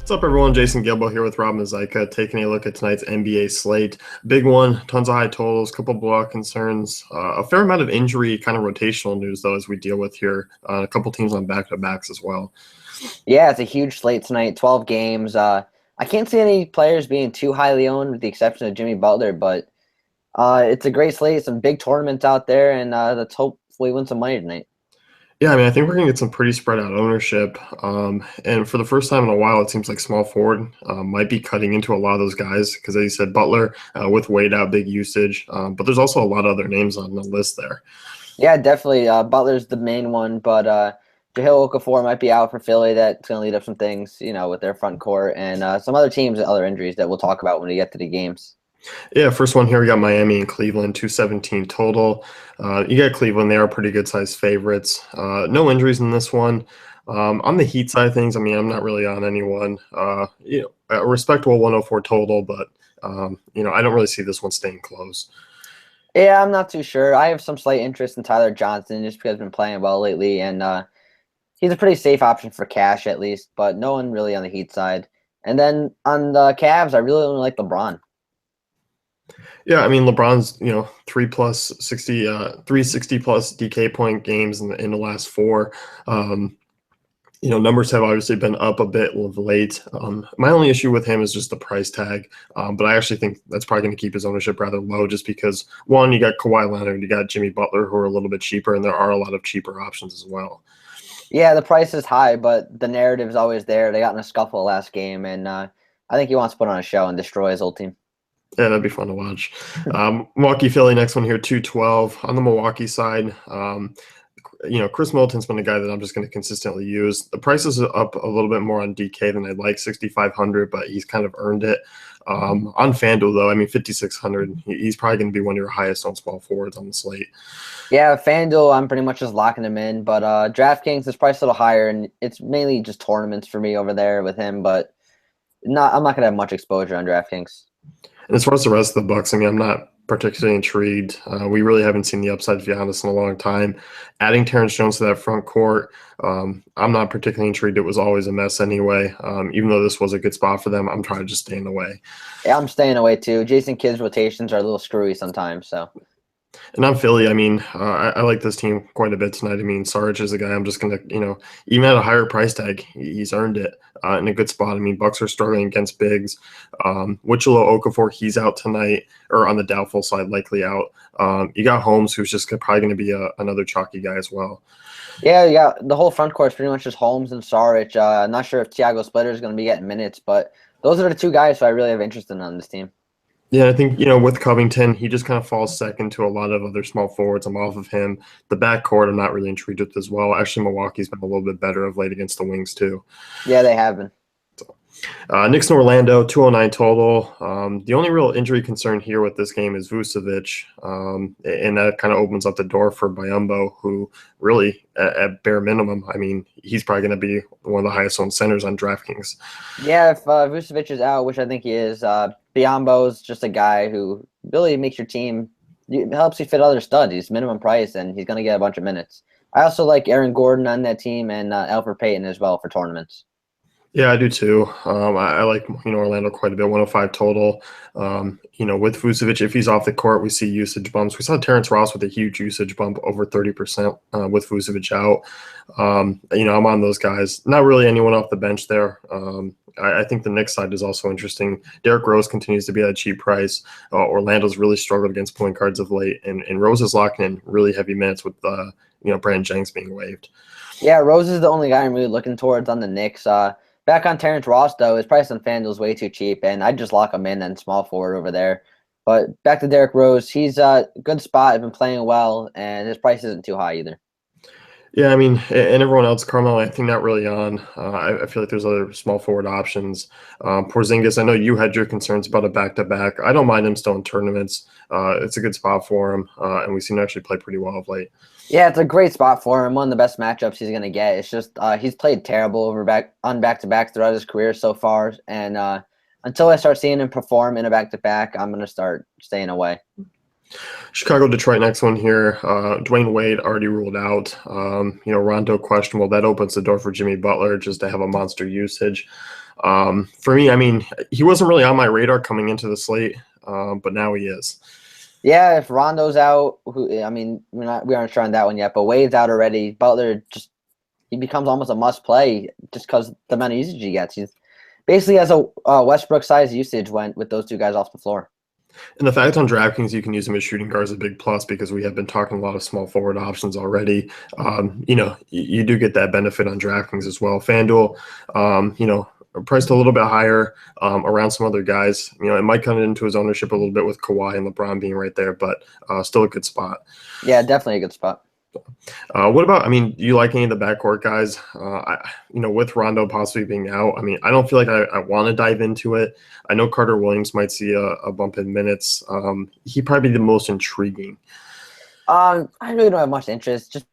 What's up, everyone? Jason Gilbo here with Rob Mazika, taking a look at tonight's NBA slate. Big one, tons of high totals, couple blowout concerns, a fair amount of injury, kind of rotational news, though, as we deal with here. A couple teams on back-to-backs as well. Yeah, it's a huge slate tonight, 12 games. I can't see any players being too highly owned with the exception of Jimmy Butler, but it's a great slate, some big tournaments out there, and let's hopefully win some money tonight. Yeah, I mean, I think we're going to get some pretty spread out ownership. And for the first time in a while, it seems like small forward might be cutting into a lot of those guys because, as you said, Butler with Wade out, big usage. But there's also a lot of other names on the list there. Yeah, definitely. Butler's the main one, but Jahlil Okafor might be out for Philly. That's going to lead up some things, with their front court and some other teams and other injuries that we'll talk about when we get to the games. Yeah, first one here, we got Miami and Cleveland, 217 total. You got Cleveland, they are pretty good sized favorites. No injuries in this one. On the Heat side of things, I mean, I'm not really on anyone. A respectable 104 total, but, I don't really see this one staying close. Yeah, I'm not too sure. I have some slight interest in Tyler Johnson just because he's been playing well lately, and he's a pretty safe option for cash at least, but no one really on the Heat side. And then on the Cavs, I really only like LeBron. Yeah, I mean LeBron's 360 plus DK point games in the last four. Numbers have obviously been up a bit of late. My only issue with him is just the price tag, but I actually think that's probably going to keep his ownership rather low, just because one, you got Kawhi Leonard, you got Jimmy Butler, who are a little bit cheaper, and there are a lot of cheaper options as well. Yeah, the price is high, but the narrative's always there. They got in a scuffle last game, and I think he wants to put on a show and destroy his old team. Yeah, that'd be fun to watch. Milwaukee, Philly, next one here, 212. On the Milwaukee side, Chris Middleton's been a guy that I'm just going to consistently use. The price is up a little bit more on DK than I'd like, 6,500, but he's kind of earned it. On FanDuel, though, I mean, 5,600, he's probably going to be one of your highest on small forwards on the slate. Yeah, FanDuel, I'm pretty much just locking him in, but DraftKings is priced a little higher, and it's mainly just tournaments for me over there with him, but I'm not going to have much exposure on DraftKings. And as far as the rest of the Bucks, I mean, I'm not particularly intrigued. We really haven't seen the upside, to be honest, in a long time. Adding Terrence Jones to that front court, I'm not particularly intrigued. It was always a mess anyway. Even though this was a good spot for them, I'm trying to just stay away. Yeah, I'm staying away too. Jason Kidd's rotations are a little screwy sometimes, so. And I'm Philly. I mean, I like this team quite a bit tonight. I mean, Sarge is a guy I'm just going to, even at a higher price tag, he's earned it in a good spot. I mean, Bucks are struggling against bigs. Wichilo Okafor, he's out tonight, or on the doubtful side, likely out. You got Holmes, who's just probably going to be another chalky guy as well. Yeah, the whole front court is pretty much just Holmes and Saric. I'm not sure if Thiago Splitter is going to be getting minutes, but those are the two guys who I really have interest in on this team. Yeah, I think, with Covington, he just kind of falls second to a lot of other small forwards. I'm off of him. The backcourt, I'm not really intrigued with as well. Actually, Milwaukee's been a little bit better of late against the wings, too. Yeah, they have been. Knicks and Orlando, 209 total. The only real injury concern here with this game is Vucevic, and that kind of opens up the door for Biyombo, who really, at bare minimum, I mean, he's probably going to be one of the highest owned centers on DraftKings. Yeah, if Vucevic is out, which I think he is, Biyombo's just a guy who really makes your team, helps you fit other studs. He's minimum price, and he's going to get a bunch of minutes. I also like Aaron Gordon on that team and Elfrid Payton as well for tournaments. Yeah, I do too. I like Orlando quite a bit, 105 total. With Vucevic, if he's off the court, we see usage bumps. We saw Terrence Ross with a huge usage bump, over 30% with Vucevic out. I'm on those guys. Not really anyone off the bench there. I think the Knicks side is also interesting. Derrick Rose continues to be at a cheap price. Orlando's really struggled against point guards of late, and Rose is locking in really heavy minutes with Brandon Jennings being waived. Yeah, Rose is the only guy I'm really looking towards on the Knicks. Back on Terrence Ross, though, his price on FanDuel is way too cheap, and I'd just lock him in and small forward over there. But back to Derrick Rose, he's a good spot. He's been playing well, and his price isn't too high either. Yeah, I mean, and everyone else, Carmelo, I think not really on. I feel like there's other small forward options. Porzingis, I know you had your concerns about a back-to-back. I don't mind him still in tournaments. It's a good spot for him, and we seem to actually play pretty well of late. Yeah, it's a great spot for him. One of the best matchups he's going to get. It's just he's played terrible on back-to-backs throughout his career so far, and until I start seeing him perform in a back-to-back, I'm going to start staying away. Chicago, Detroit, next one here. Dwayne Wade already ruled out. Rondo questionable. That opens the door for Jimmy Butler just to have a monster usage. For me, I mean, he wasn't really on my radar coming into the slate, but now he is. Yeah, if Rondo's out, I mean, we aren't sure on that one yet, but Wade's out already. Butler just he becomes almost a must play just because the amount of usage he gets. He's basically has a Westbrook size usage when with those two guys off the floor. And the fact on DraftKings you can use him as shooting guard is a big plus because we have been talking a lot of small forward options already. You do get that benefit on DraftKings as well. FanDuel, priced a little bit higher around some other guys. It might come into his ownership a little bit with Kawhi and LeBron being right there, but still a good spot. Yeah, definitely a good spot. What about, I mean, do you like any of the backcourt guys? With Rondo possibly being out, I mean, I don't feel like I want to dive into it. I know Carter Williams might see a bump in minutes. He'd probably be the most intriguing. I really don't have much interest just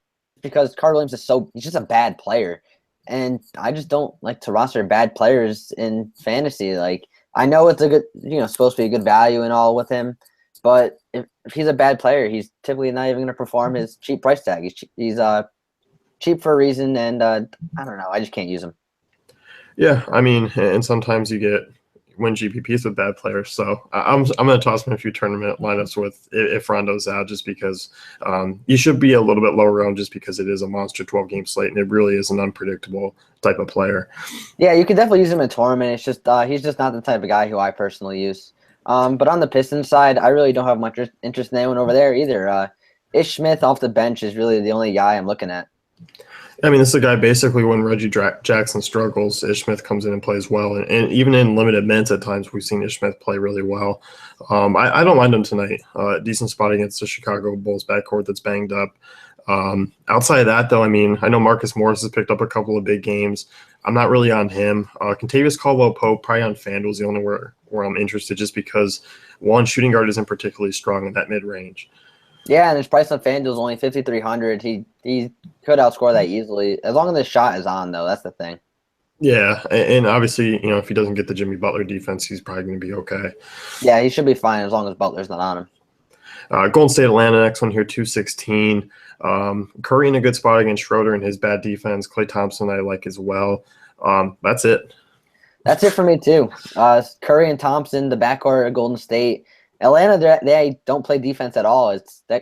because Carter Williams he's just a bad player. And I just don't like to roster bad players in fantasy. Like, I know it's a good, supposed to be a good value and all with him, but if he's a bad player, he's typically not even going to perform his cheap price tag. He's cheap for a reason, and I don't know. I just can't use him. Yeah, I mean, and sometimes you get win GPPs with bad players. So I'm going to toss him a few tournament lineups with if Rondo's out, just because you should be a little bit lower on just because it is a monster 12-game slate, and it really is an unpredictable type of player. Yeah, you can definitely use him in a tournament. It's just he's just not the type of guy who I personally use. But on the Pistons side, I really don't have much interest in anyone over there either. Ish Smith off the bench is really the only guy I'm looking at. I mean, this is a guy basically when Reggie Jackson struggles, Ish Smith comes in and plays well. And even in limited minutes at times, we've seen Ish Smith play really well. I don't mind him tonight. Decent spot against the Chicago Bulls backcourt that's banged up. Outside of that, though, I mean, I know Marcus Morris has picked up a couple of big games. I'm not really on him. Kentavious Caldwell-Pope, probably on FanDuel is the only where I'm interested just because, one, shooting guard isn't particularly strong in that mid-range. Yeah, and his price on FanDuel is only 5,300. He could outscore that easily as long as the shot is on, though. That's the thing. Yeah, and obviously, if he doesn't get the Jimmy Butler defense, he's probably going to be okay. Yeah, he should be fine as long as Butler's not on him. Golden State Atlanta, next one here, 216. Curry in a good spot against Schroeder and his bad defense. Klay Thompson I like as well. That's it. That's it for me, too. Curry and Thompson, the backcourt of Golden State. Atlanta, they don't play defense at all. I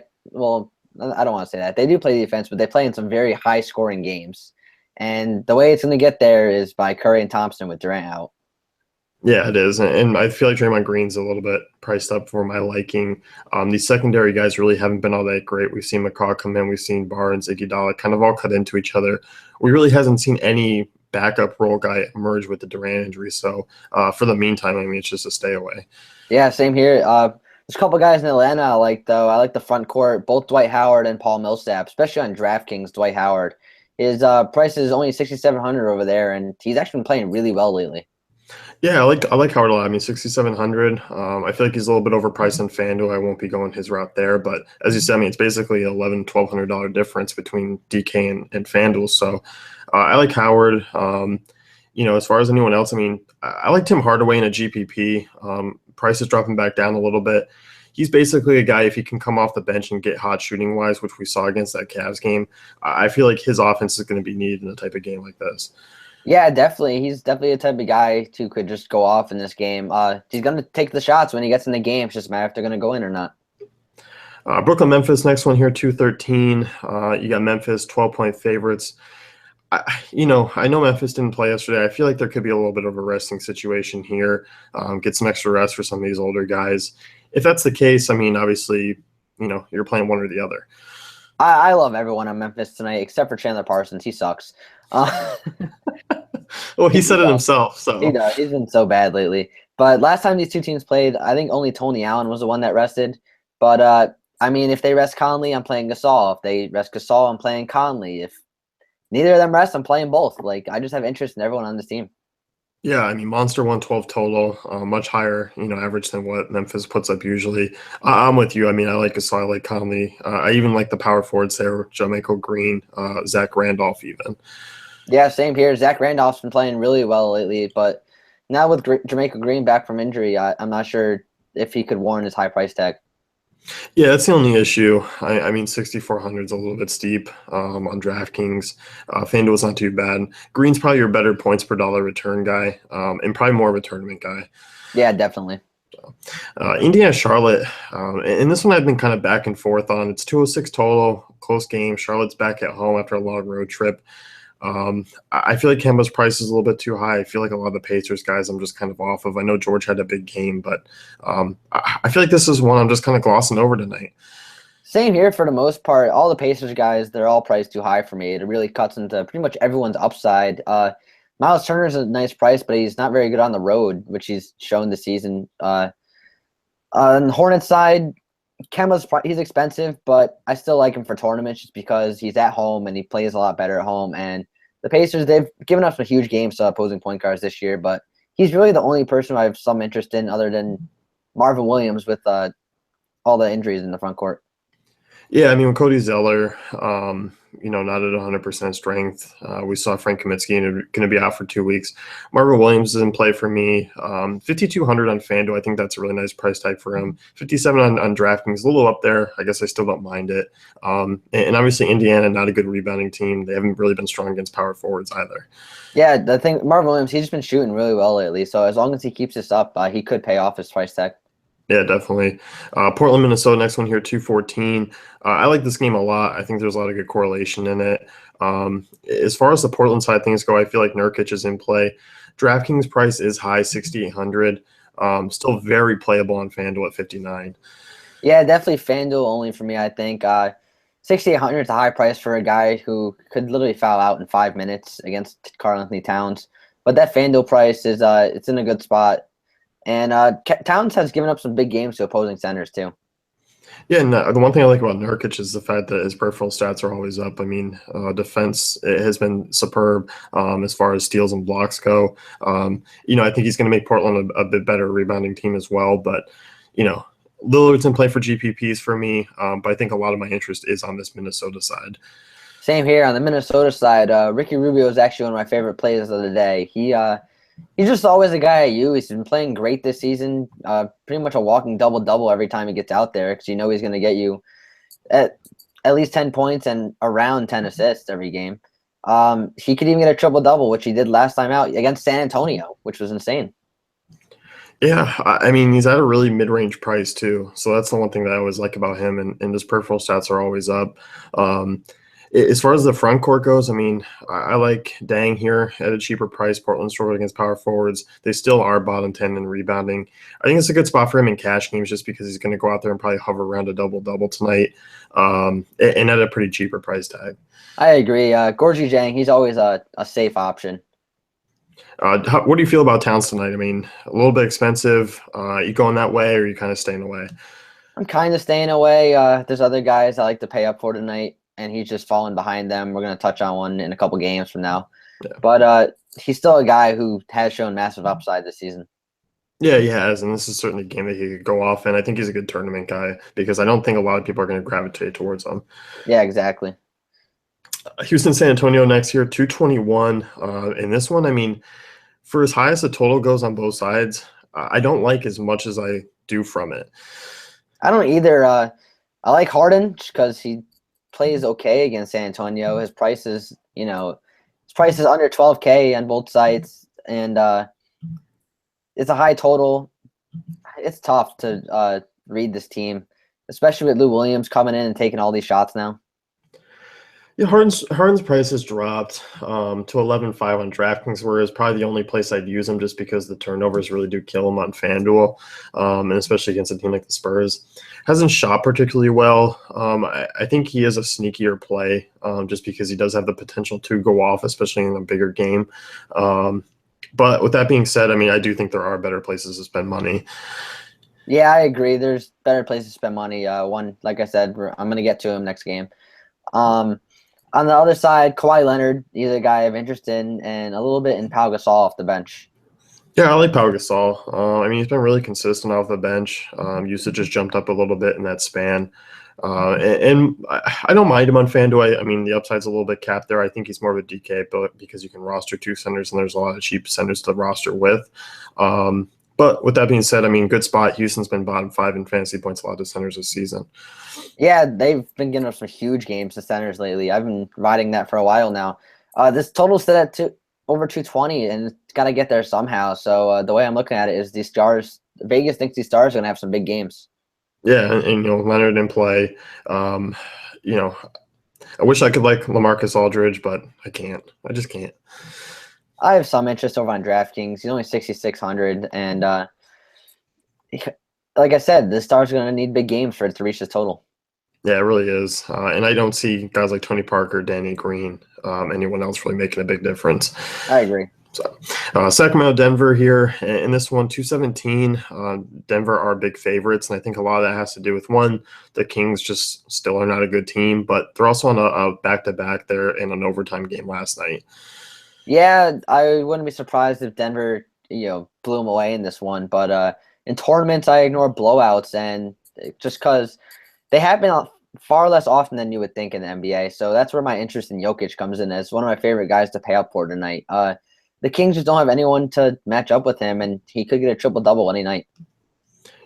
don't want to say that. They do play defense, but they play in some very high-scoring games. And the way it's going to get there is by Curry and Thompson with Durant out. Yeah, it is. And I feel like Draymond Green's a little bit priced up for my liking. These secondary guys really haven't been all that great. We've seen McCaw come in. We've seen Barnes, Iguodala kind of all cut into each other. We really hasn't seen any backup role guy emerge with the Durant injury. So for the meantime, I mean, it's just a stay away. Yeah, same here. There's a couple guys in Atlanta I like, though. I like the front court, both Dwight Howard and Paul Millsap, especially on DraftKings, Dwight Howard. His price is only 6,700 over there, and he's actually been playing really well lately. Yeah, I like Howard a lot. I mean, 6,700. I feel like he's a little bit overpriced on FanDuel. I won't be going his route there. But as you said, I mean, it's basically $1,100, $1,200 difference between DK and FanDuel. So I like Howard. As far as anyone else, I mean, I like Tim Hardaway in a GPP. Price is dropping back down a little bit. He's basically a guy, if he can come off the bench and get hot shooting-wise, which we saw against that Cavs game, I feel like his offense is going to be needed in a type of game like this. Yeah, definitely. He's definitely a type of guy who could just go off in this game. He's going to take the shots when he gets in the game. It's just a matter if they're going to go in or not. Brooklyn, Memphis, next one here, 213. You got Memphis, 12-point favorites. I know Memphis didn't play yesterday. I feel like there could be a little bit of a resting situation here. Get some extra rest for some of these older guys. If that's the case, I mean, obviously, you're playing one or the other. I love everyone on Memphis tonight except for Chandler Parsons. He sucks. Well, he said it himself. So he does. He's been so bad lately. But last time these two teams played, I think only Tony Allen was the one that rested. But, I mean, if they rest Conley, I'm playing Gasol. If they rest Gasol, I'm playing Conley. If neither of them rest, I'm playing both. Like, I just have interest in everyone on this team. Yeah, I mean, Monster 112 total, much higher, average than what Memphis puts up usually. I'm with you. I mean, I like Gasol, I like Conley. I even like the power forwards there, Jermichael Green, Zach Randolph even. Yeah, same here. Zach Randolph's been playing really well lately, but now with Jermichael Green back from injury, I'm not sure if he could warrant his high price tag. Yeah, that's the only issue. I mean, 6,400 is a little bit steep on DraftKings. FanDuel's not too bad. Green's probably your better points per dollar return guy, and probably more of a tournament guy. Yeah, definitely. Indiana Charlotte, and this one I've been kind of back and forth on. It's 206 total, close game. Charlotte's back at home after a long road trip. I feel like Kemba's price is a little bit too high. I feel like a lot of the Pacers guys I'm just kind of off of. I know George had a big game, but I feel like this is one I'm just kind of glossing over tonight. Same here for the most part. All the Pacers guys, they're all priced too high for me. It really cuts into pretty much everyone's upside. Miles Turner's a nice price, but he's not very good on the road, which he's shown this season. On the Hornets side, he's expensive, but I still like him for tournaments just because he's at home and he plays a lot better at home. And the Pacers, they've given up some huge games to opposing point guards this year, but he's really the only person I have some interest in other than Marvin Williams with all the injuries in the front court. Yeah, I mean, with Cody Zeller, not at 100% strength. We saw Frank Kaminsky going to be out for 2 weeks. Marvin Williams is in play for me. 5,200 on FanDuel. I think that's a really nice price tag for him. 57 on DraftKings, a little up there. I guess I still don't mind it. And obviously, Indiana, not a good rebounding team. They haven't really been strong against power forwards either. Yeah, the thing, Marvin Williams, he's just been shooting really well lately. So as long as he keeps this up, he could pay off his price tag. Yeah, definitely. Portland, Minnesota, next one here, 214. I like this game a lot. I think there's a lot of good correlation in it. As far as the Portland side things go, I feel like Nurkic is in play. DraftKings price is high, 6,800. Still very playable on FanDuel at 59. Yeah, definitely FanDuel only for me, I think. 6,800 is a high price for a guy who could literally foul out in 5 minutes against Karl-Anthony Towns. But that FanDuel price is it's in a good spot. And Towns has given up some big games to opposing centers too. Yeah, and the one thing I like about Nurkic is the fact that his peripheral stats are always up. I mean, defense has been superb as far as steals and blocks go. I think he's going to make Portland a bit better rebounding team as well. But, Lillard's in play for GPPs for me, but I think a lot of my interest is on this Minnesota side. Same here on the Minnesota side. Ricky Rubio is actually one of my favorite plays of the day. He's just always a guy I use. He's been playing great this season. Pretty much a walking double-double every time he gets out there because he's going to get you at least 10 points and around 10 assists every game. He could even get a triple-double, which he did last time out against San Antonio, which was insane. Yeah, I mean, he's at a really mid-range price too. So that's the one thing that I always like about him, and his peripheral stats are always up. As far as the front court goes, I mean, I like Dang here at a cheaper price. Portland struggled against power forwards. They still are bottom 10 in rebounding. I think it's a good spot for him in cash games just because he's going to go out there and probably hover around a double-double tonight and at a pretty cheaper price tag. I agree. Gorgie Jang, he's always a safe option. What do you feel about Towns tonight? I mean, a little bit expensive. You going that way or are you kind of staying away? I'm kind of staying away. There's other guys I like to pay up for tonight, and he's just falling behind them. We're going to touch on one in a couple games from now. Yeah. But he's still a guy who has shown massive upside this season. Yeah, he has, and this is certainly a game that he could go off, and I think he's a good tournament guy because I don't think a lot of people are going to gravitate towards him. Yeah, exactly. Houston, San Antonio next year, 221. In this one, I mean, for as high as the total goes on both sides, I don't like as much as I do from it. I don't either. I like Harden because he plays okay against San Antonio. His price is, under $12K on both sides, and it's a high total. It's tough to read this team, especially with Lou Williams coming in and taking all these shots now. Yeah, Harden's price has dropped to 11.5 on DraftKings, where it's probably the only place I'd use him just because the turnovers really do kill him on FanDuel, and especially against a team like the Spurs. Hasn't shot particularly well. I think he is a sneakier play just because he does have the potential to go off, especially in a bigger game. But with that being said, I mean, I do think there are better places to spend money. Yeah, I agree. There's better places to spend money. One, like I said, I'm going to get to him next game. On the other side, Kawhi Leonard, he's a guy of interest in, and a little bit in Pau Gasol off the bench. Yeah, I like Pau Gasol. I mean, he's been really consistent off the bench. Usage just jumped up a little bit in that span. And I don't mind him on FanDuel. I mean, the upside's a little bit capped there. I think he's more of a DK, but because you can roster two centers and there's a lot of cheap centers to roster with. But But with that being said, I mean, good spot. Houston's been bottom 5 in fantasy points allowed to centers this season. Yeah, they've been getting us some huge games to centers lately. I've been riding that for a while now. This total's set at over 220, and it's got to get there somehow. So the way I'm looking at it is these stars, Vegas thinks these stars are going to have some big games. Yeah, and Leonard in play. You know, I wish I could like LaMarcus Aldridge, but I can't. I just can't. I have some interest over on DraftKings. He's only 6,600, and like I said, the stars are going to need big games for it to reach this total. Yeah, it really is. And I don't see guys like Tony Parker, Danny Green, anyone else really making a big difference. I agree. So, Sacramento, Denver here. In this one, 217. Denver are big favorites, and I think a lot of that has to do with, one, the Kings just still are not a good team, but they're also on a back-to-back there in an overtime game last night. Yeah, I wouldn't be surprised if Denver, blew them away in this one. But in tournaments, I ignore blowouts, and just because they happen far less often than you would think in the NBA. So that's where my interest in Jokic comes in as one of my favorite guys to pay up for tonight. The Kings just don't have anyone to match up with him, and he could get a triple-double any night.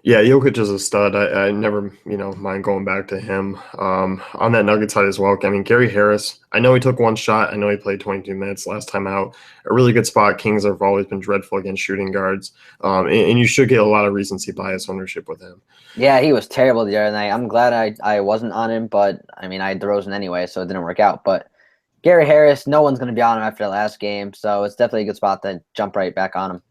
Yeah, Jokic is a stud. I never, mind going back to him. On that Nugget side as well, I mean, Gary Harris, I know he took one shot. I know he played 22 minutes last time out. A really good spot. Kings have always been dreadful against shooting guards. And you should get a lot of recency bias ownership with him. Yeah, he was terrible the other night. I'm glad I wasn't on him, but, I mean, I had DeRozan anyway, so it didn't work out. But Gary Harris, no one's going to be on him after the last game, so it's definitely a good spot to jump right back on him.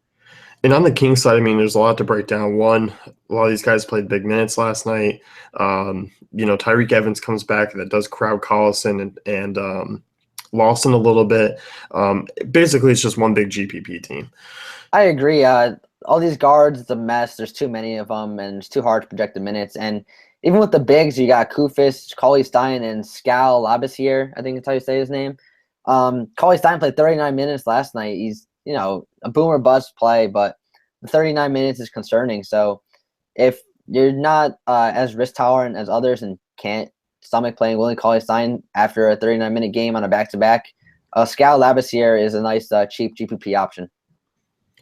And on the Kings side, I mean, there's a lot to break down. One, a lot of these guys played big minutes last night. Tyreek Evans comes back that does crowd Collison and Lawson a little bit. Basically, it's just one big GPP team. I agree. All these guards, it's a mess. There's too many of them, and it's too hard to project the minutes. And even with the bigs, you got Kufis, Cauley Stein, and Skal Labissiere. I think that's how you say his name. Cauley Stein played 39 minutes last night. He's a boomer bust play, but the 39 minutes is concerning. So if you're not as risk tolerant as others and can't stomach playing Willie Cauley-Stein after a 39-minute game on a back-to-back, Skal Labissiere is a nice cheap GPP option.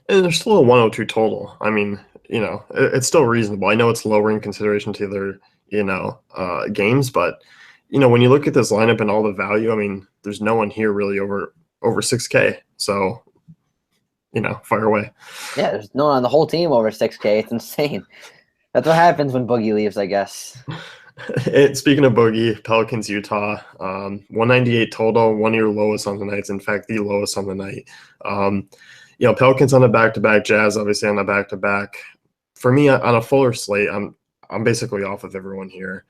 And there's still a 102 total. I mean, it's still reasonable. I know it's lower in consideration to other, games, but when you look at this lineup and all the value, I mean, there's no one here really over 6K. So fire away. Yeah, there's no one on the whole team over 6K. It's insane. That's what happens when Boogie leaves, I guess. Speaking of Boogie, Pelicans, Utah, 198 total, one of your lowest on the nights. In fact, the lowest on the night. Pelicans on a back-to-back, Jazz obviously on a back-to-back. For me, on a fuller slate, I'm basically off of everyone here.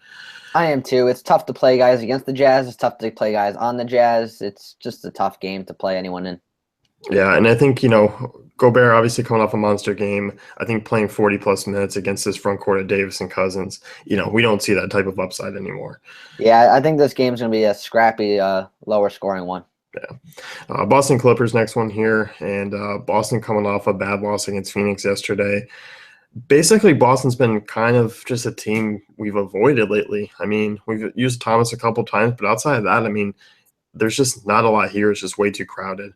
I am too. It's tough to play guys against the Jazz. It's tough to play guys on the Jazz. It's just a tough game to play anyone in. Yeah, and I think, Gobert obviously coming off a monster game. I think playing 40-plus minutes against this front court of Davis and Cousins, we don't see that type of upside anymore. Yeah, I think this game's going to be a scrappy, lower-scoring one. Yeah. Boston Clippers next one here, and Boston coming off a bad loss against Phoenix yesterday. Basically, Boston's been kind of just a team we've avoided lately. I mean, we've used Thomas a couple times, but outside of that, I mean, there's just not a lot here. It's just way too crowded.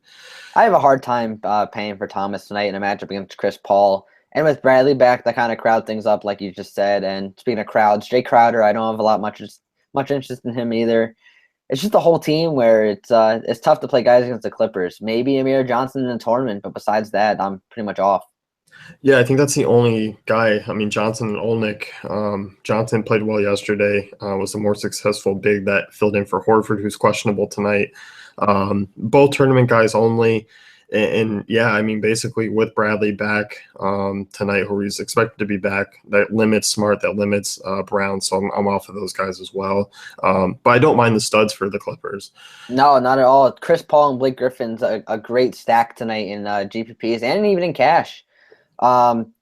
I have a hard time paying for Thomas tonight in a matchup against Chris Paul. And with Bradley back, that kind of crowd things up, like you just said. And speaking of crowds, Jay Crowder, I don't have much interest in him either. It's just the whole team where it's tough to play guys against the Clippers. Maybe Amir Johnson in the tournament, but besides that, I'm pretty much off. Yeah, I think that's the only guy. I mean, Johnson and Olnick. Johnson played well yesterday, was the more successful big that filled in for Horford, who's questionable tonight. Both tournament guys only. And yeah, I mean, basically with Bradley back tonight, who he's expected to be back, that limits Smart, that limits Brown. So I'm off of those guys as well. But I don't mind the studs for the Clippers. No, not at all. Chris Paul and Blake Griffin's a great stack tonight in GPPs and even in cash.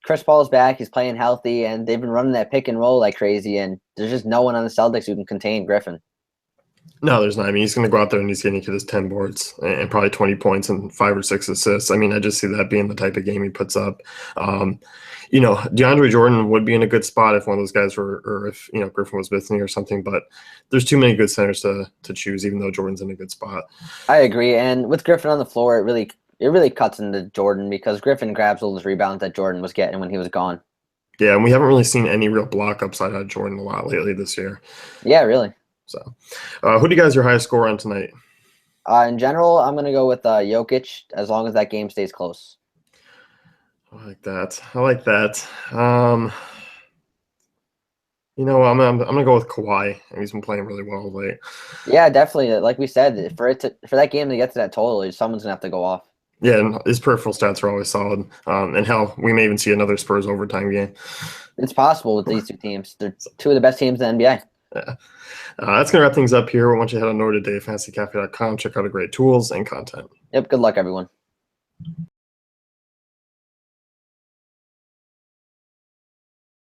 Chris Paul's back. He's playing healthy, and they've been running that pick and roll like crazy, and there's just no one on the Celtics who can contain Griffin. No, there's not. I mean, he's going to go out there and he's going to get his 10 boards and probably 20 points and 5 or 6 assists. I mean, I just see that being the type of game he puts up. DeAndre Jordan would be in a good spot if one of those guys were, or if, Griffin was missing or something, but there's too many good centers to choose, even though Jordan's in a good spot. I agree. And with Griffin on the floor, it really it really cuts into Jordan because Griffin grabs all those rebounds that Jordan was getting when he was gone. Yeah, and we haven't really seen any real block upside out of Jordan a lot lately this year. Yeah, really. So, who do you guys your highest score on tonight? In general, I'm gonna go with Jokic as long as that game stays close. I like that. I like that. I'm gonna go with Kawhi. He's been playing really well late. Yeah, definitely. Like we said, for that game to get to that total, someone's gonna have to go off. Yeah, and his peripheral stats are always solid. And hell, we may even see another Spurs overtime game. It's possible with these two teams. They're two of the best teams in the NBA. Yeah. That's going to wrap things up here. We want you to head on over to DaveFantasyCafe.com, check out our great tools and content. Yep. Good luck, everyone.